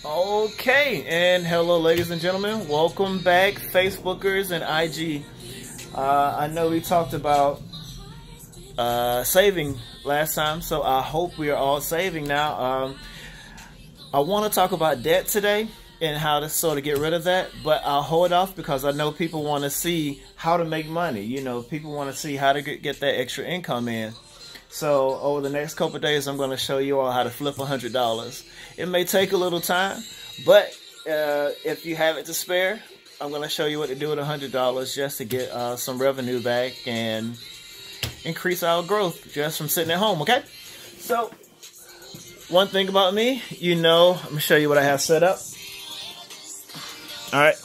Okay, and hello, ladies and gentlemen. Welcome back, Facebookers and IG. I know we talked about saving last time, so I hope we are all saving now. I want to talk about debt today and how to sort of get rid of that, but I'll hold off because I know people want to see how to make money. You know, people want to see how to get that extra income in. So over the next couple of days, I'm going to show you all how to flip $100. It may take a little time, but if you have it to spare, I'm going to show you what to do with $100 just to get some revenue back and increase our growth just from sitting at home, okay? So, one thing about me, you know, I'm going to show you what I have set up. Alright.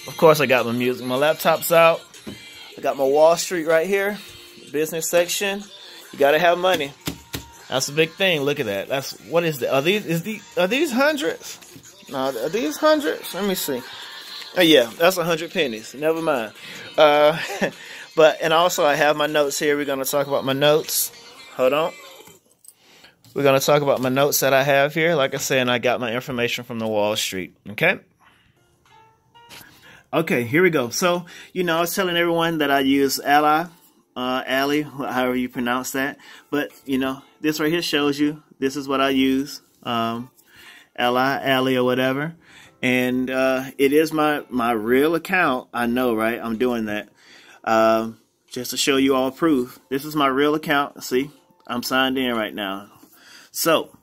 Of course, I got my music. My laptop's out. I got my Wall Street right here. Business section. You gotta have money. That's a big thing. Look at that. That's what is that? Are these hundreds? No, are these hundreds? Let me see. Oh yeah, that's 100 pennies. Never mind. And also I have my notes here. We're gonna talk about my notes. Hold on. We're gonna talk about my notes that I have here. Like I said, I got my information from the Wall Street. Okay. Okay, here we go. So, you know, I was telling everyone that I use Ally, however you pronounce that. But, you know, this right here shows you this is what I use, Ally, or whatever. And it is my real account. I know, right? I'm doing that just to show you all proof. This is my real account. See, I'm signed in right now. So,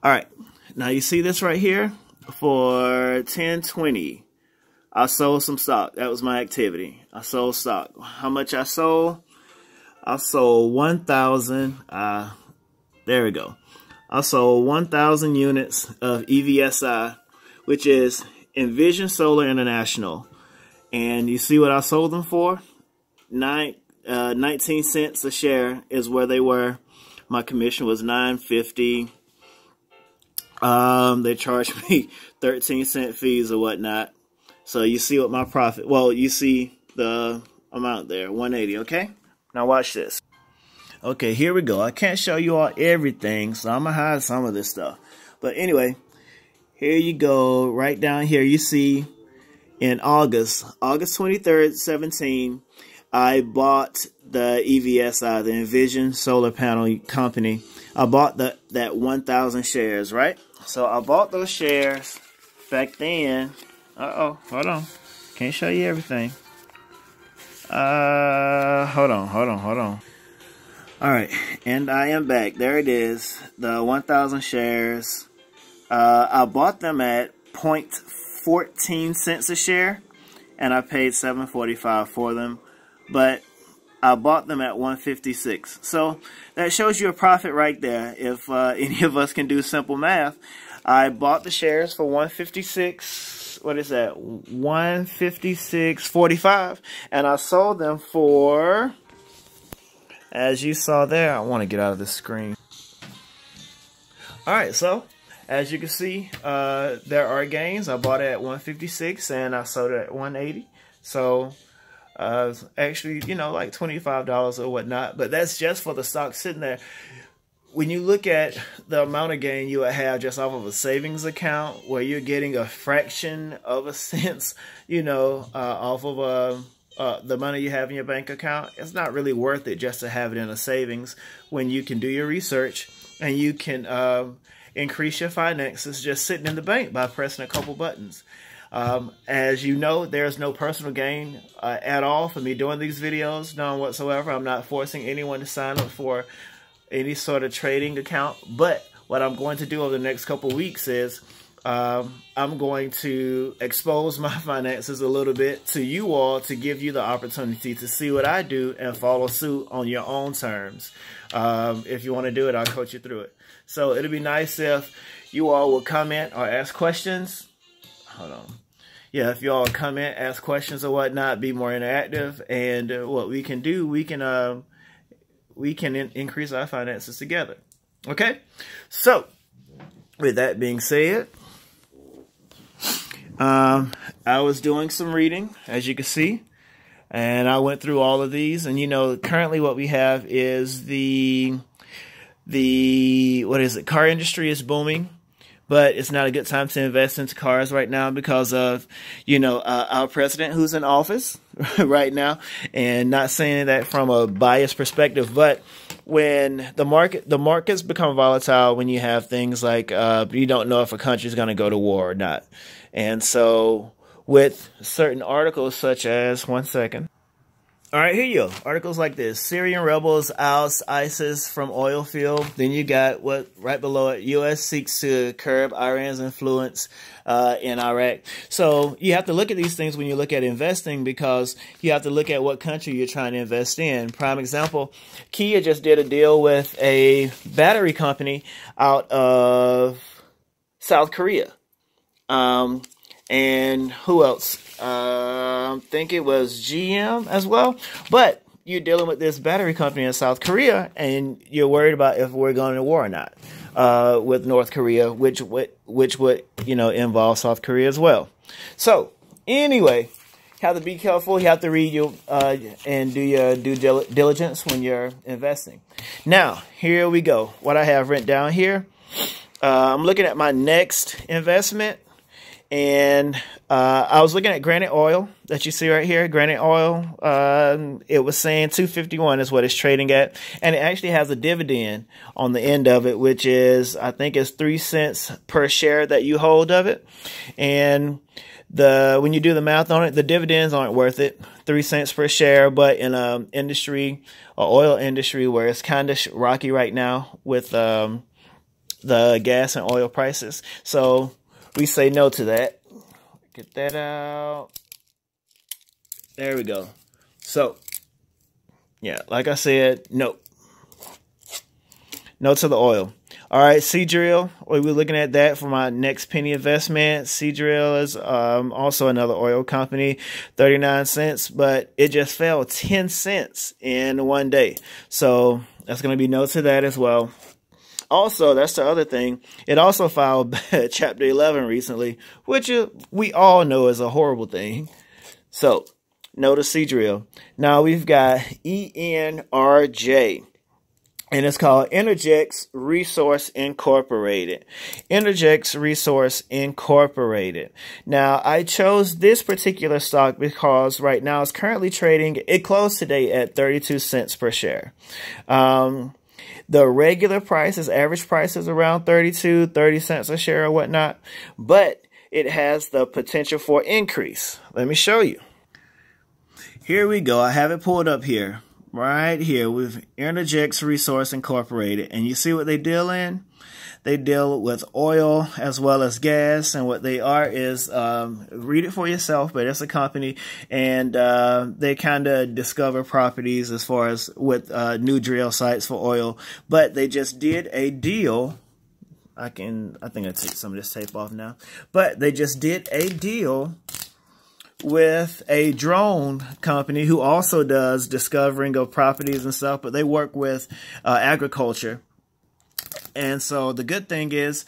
all right. Now, you see this right here? For 10.20. I sold some stock. That was my activity. I sold stock. How much I sold? I sold 1,000. There we go. I sold 1,000 units of EVSI, which is Envision Solar International. And you see what I sold them for? 19 cents a share is where they were. My commission was $9.50. They charged me 13-cent fees or whatnot. So you see what my profit, well, you see the amount there, 180, okay? Now watch this. Okay, here we go. I can't show you all everything, so I'm going to hide some of this stuff. But anyway, here you go. Right down here, you see in August 23rd, 17, I bought the EVSI, the Envision Solar Panel Company. I bought that 1,000 shares, right? So I bought those shares back then. Uh-oh, hold on. Can't show you everything. Hold on. All right, and I am back. There it is, the 1,000 shares. I bought them at 0.14 cents a share, and I paid $7.45 for them. But I bought them at 156. So that shows you a profit right there. If any of us can do simple math, I bought the shares for 156. What is that? 156.45, and I sold them for, as you saw there, I want to get out of the screen. All right, so as you can see, there are gains. I bought it at 156 and I sold it at 180. So actually, you know, like $25 or whatnot, but that's just for the stock sitting there. When you look at the amount of gain you would have just off of a savings account where you're getting a fraction of a cent, you know, off of the money you have in your bank account, it's not really worth it just to have it in a savings when you can do your research and you can increase your finances just sitting in the bank by pressing a couple buttons. As you know, there's no personal gain at all for me doing these videos, none whatsoever. I'm not forcing anyone to sign up for any sort of trading account, but what I'm going to do over the next couple weeks is I'm going to expose my finances a little bit to you all to give you the opportunity to see what I do and follow suit on your own terms. If you want to do it, I'll coach you through it. So it'll be nice if you all will comment or ask questions. Hold on. Yeah, if you all comment, ask questions or whatnot, be more interactive, and what we can do, we can increase our finances together. Okay? So, with that being said, I was doing some reading, as you can see, and I went through all of these, and you know, currently what we have is the car industry is booming. but it's not a good time to invest into cars right now because of, our president who's in office right now. And not saying that from a biased perspective, but when the markets become volatile when you have things like you don't know if a country's going to go to war or not. And so with certain articles such as, one second. All right, here you go. Articles like this: Syrian rebels oust ISIS from oil field. Then you got what right below it: U.S. seeks to curb Iran's influence in Iraq. So you have to look at these things when you look at investing, because you have to look at what country you're trying to invest in. Prime example, Kia just did a deal with a battery company out of South Korea. And who else? I think it was GM as well. But you're dealing with this battery company in South Korea, and you're worried about if we're going to war or not with North Korea, which would involve South Korea as well. So anyway, you have to be careful. You have to read your and do your due diligence when you're investing. Now here we go. What I have written down here. I'm looking at my next investment. And I was looking at Granite Oil that you see right here. Granite Oil, it was saying 251 is what it's trading at. And it actually has a dividend on the end of it, which is, I think it's 3 cents per share that you hold of it. And when you do the math on it, the dividends aren't worth it. 3 cents per share, but in a oil industry where it's kind of rocky right now with the gas and oil prices. So we say no to that. Get that out. There we go. So, yeah, like I said, no. No to the oil. All right, Seadrill. We're looking at that for my next penny investment. Seadrill is also another oil company, 39 cents, but it just fell 10 cents in one day. So that's going to be no to that as well. Also, that's the other thing. It also filed Chapter 11 recently, which we all know is a horrible thing. So, no to Seadrill. Now we've got ENRJ, and it's called Energex Resource Incorporated. Energex Resource Incorporated. Now, I chose this particular stock because right now it's currently trading. It closed today at 32 cents per share. The regular price, average price is around 30 cents a share or whatnot, but it has the potential for increase. Let me show you. Here we go. I have it pulled up here, right here with Energex Resource Incorporated. And you see what they deal in? They deal with oil as well as gas, and what they are is, read it for yourself, but it's a company, and they kind of discover properties as far as with new drill sites for oil. But they just did a deal. I think I'll take some of this tape off now. But they just did a deal with a drone company who also does discovering of properties and stuff, but they work with agriculture. And so the good thing is,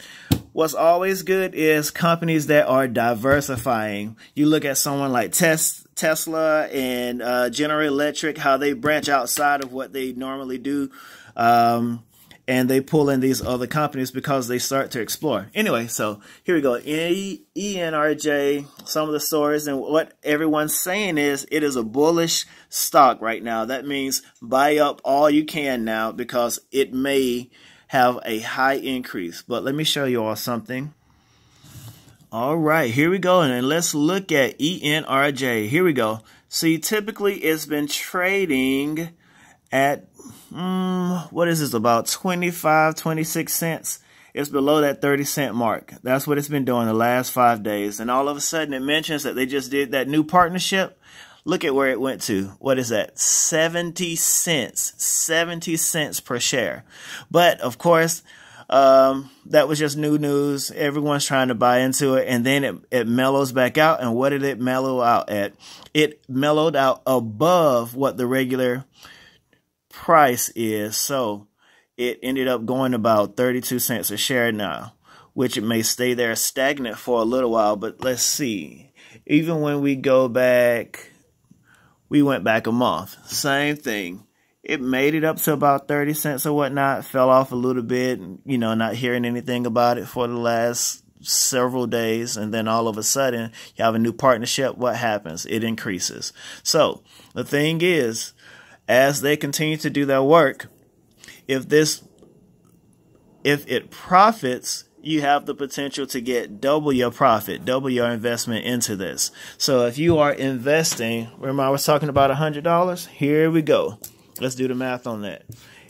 what's always good is companies that are diversifying. You look at someone like Tesla and General Electric, how they branch outside of what they normally do. And they pull in these other companies because they start to explore. Anyway, so here we go. ENRJ, some of the stories, and what everyone's saying is it is a bullish stock right now. That means buy up all you can now because it may have a high increase. But let me show you all something. All right, here we go. And let's look at ENRJ. Here we go. See, typically it's been trading at, what is this, about 25, 26 cents. It's below that 30-cent mark. That's what it's been doing the last 5 days. And all of a sudden it mentions that they just did that new partnership. Look at where it went to. What is that? 70 cents. 70 cents per share. But, of course, that was just new news. Everyone's trying to buy into it. And then it mellows back out. And what did it mellow out at? It mellowed out above what the regular price is. So it ended up going about 32 cents a share now, which it may stay there stagnant for a little while. But let's see. Even when we go back, we went back a month. Same thing. It made it up to about 30 cents or whatnot, fell off a little bit, you know, not hearing anything about it for the last several days. And then all of a sudden, you have a new partnership. What happens? It increases. So the thing is, as they continue to do their work, if it profits, you have the potential to get double your profit, double your investment into this. So if you are investing, remember I was talking about $100? Here we go. Let's do the math on that.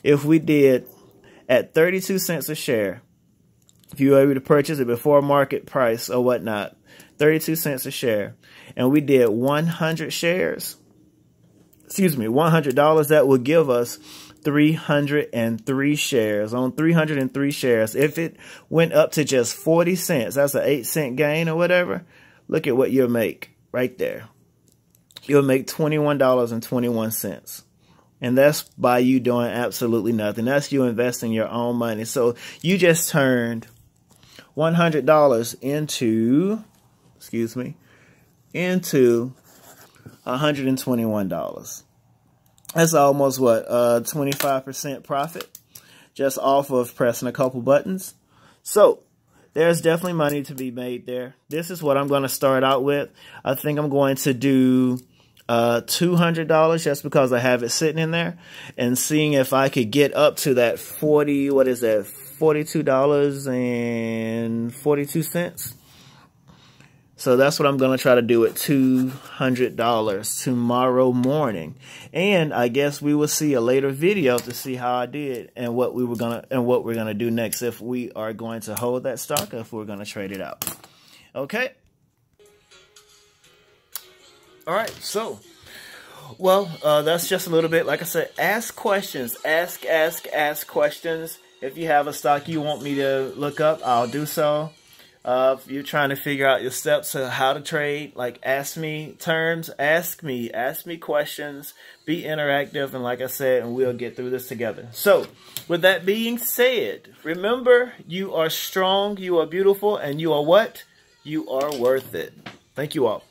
If we did at 32 cents a share, if you were able to purchase it before market price or whatnot, 32 cents a share, and we did 100 shares, $100, that would give us 303 shares. On 303 shares, if it went up to just 40 cents, that's an 8-cent gain or whatever, look at what you'll make right there. You'll make $21.21. And that's by you doing absolutely nothing. That's you investing your own money. So you just turned $100 into $121. That's almost what, 25% profit just off of pressing a couple buttons. So there's definitely money to be made there. This is what I'm going to start out with. I think I'm going to do $200 just because I have it sitting in there, and seeing if I could get up to that $42.42. So that's what I'm going to try to do at $200 tomorrow morning. And I guess we will see a later video to see how I did and what we're going to do next, if we are going to hold that stock or if we're going to trade it out. Okay? All right, so, well, that's just a little bit. Like I said, ask questions. Ask questions. If you have a stock you want me to look up, I'll do so. If you're trying to figure out your steps to how to trade, like ask me terms, ask me questions, be interactive, and like I said, and we'll get through this together. So, with that being said, remember, you are strong, you are beautiful, and you are what? You are worth it. Thank you all.